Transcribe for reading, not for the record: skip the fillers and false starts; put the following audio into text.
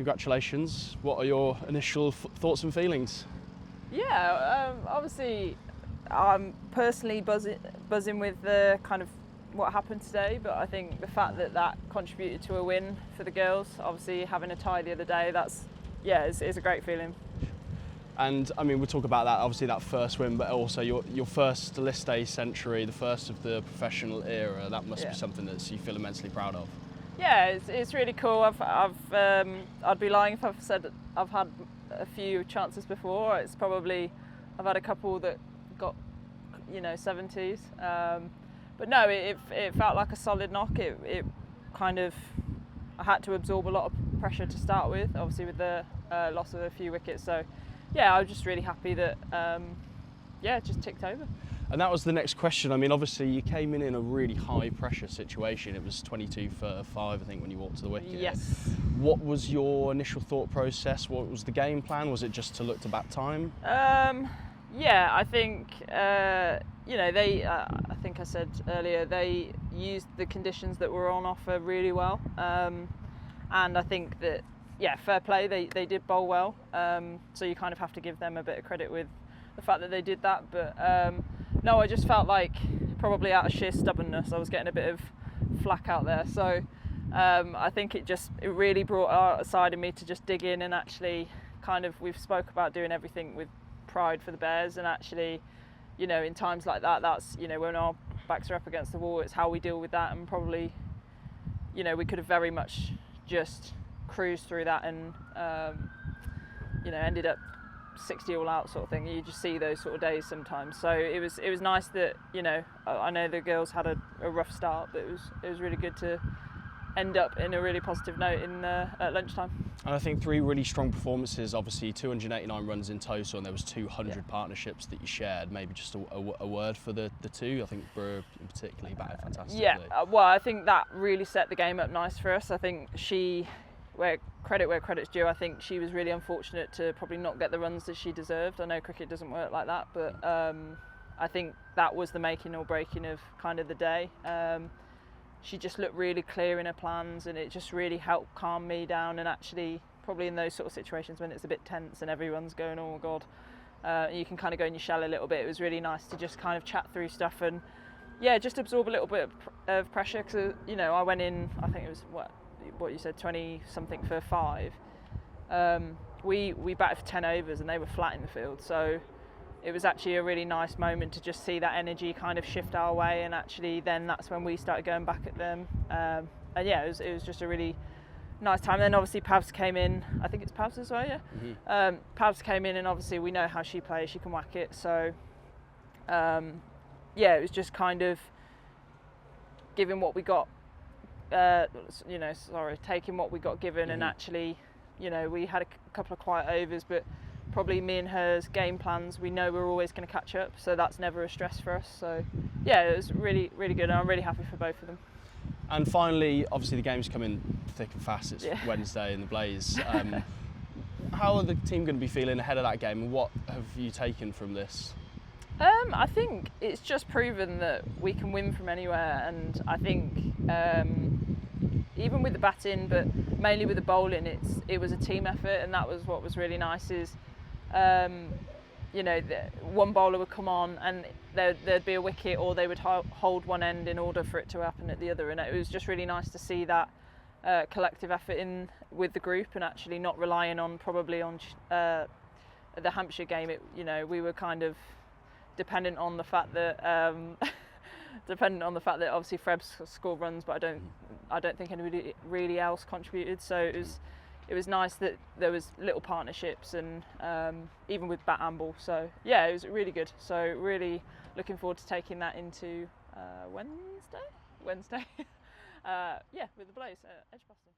congratulations. What are your initial thoughts and feelings? Yeah, obviously I'm personally buzzing with the kind of what happened today, but I think the fact that that contributed to a win for the girls, obviously having a tie the other day, it's a great feeling. And I mean, we'll talk about that, obviously that first win, but also your first List-A century, the first of the professional era. That must be something that you feel immensely proud of. Yeah, it's really cool. I'd be lying if I've said I've had a few chances before. I've had a couple that got 70s, but no, it felt like a solid knock. It kind of, I had to absorb a lot of pressure to start with, obviously with the loss of a few wickets. So yeah, I was just really happy that it just ticked over. And that was the next question. I mean, obviously you came in a really high pressure situation. It was 22 for 5, I think, when you walked to the wicket. Yes. What was your initial thought process? What was the game plan? Was it just to look to bat time? Yeah, I think they. I think I said earlier they used the conditions that were on offer really well, and I think that fair play. They did bowl well, so you kind of have to give them a bit of credit with the fact that they did that. But no, I just felt like probably out of sheer stubbornness, I was getting a bit of flack out there. So I think it really brought out a side of me to just dig in and actually we've spoke about doing everything with pride for the Bears, and actually, in times like that, that's when our backs are up against the wall, it's how we deal with that. And probably, we could have very much just cruised through that and ended up 60 all out sort of thing. You just see those sort of days sometimes. So it was nice that I know the girls had a rough start, but it was really good to end up in a really positive note at lunchtime. And I think 3 really strong performances, obviously 289 runs in total, and there was 200 partnerships that you shared. Maybe just a word for the two. I think Brewer particularly batted fantastically. Yeah, well, I think that really set the game up nice for us. I think where credit's due, I think she was really unfortunate to probably not get the runs that she deserved. I know cricket doesn't work like that, but I think that was the making or breaking of kind of the day. She just looked really clear in her plans, and it just really helped calm me down. And actually, probably in those sort of situations when it's a bit tense and everyone's going, oh God, you can kind of go in your shell a little bit. It was really nice to just kind of chat through stuff and just absorb a little bit of pressure, because I went in, I think it was what you said, 20 something for 5. We batted for 10 overs and they were flat in the field, so it was actually a really nice moment to just see that energy kind of shift our way, and actually then that's when we started going back at them. It was just a really nice time. And then obviously Pavs came in, I think it's Pavs as well, yeah? Mm-hmm. Pavs came in, and obviously we know how she plays, she can whack it, so it was just kind of giving what we got, taking what we got given. Mm-hmm. And actually, we had a couple of quiet overs, but probably me and her's game plans, we know we're always going to catch up, so that's never a stress for us. So it was really, really good, and I'm really happy for both of them. And finally, obviously the game's coming thick and fast. It's Wednesday in the Blaze. How are the team going to be feeling ahead of that game, and what have you taken from this? I think it's just proven that we can win from anywhere, and I think even with the batting, but mainly with the bowling, it was a team effort, and that was what was really nice. Is one bowler would come on and there'd be a wicket, or they would hold one end in order for it to happen at the other, and it was just really nice to see that collective effort in with the group, and actually not relying on the Hampshire game. We were kind of dependent on the fact that obviously Frebs scored runs, but I don't think anybody really else contributed. So it was nice that there was little partnerships, and even with bat and ball. So it was really good. So really looking forward to taking that into Wednesday. With the Blaze at Edgbaston.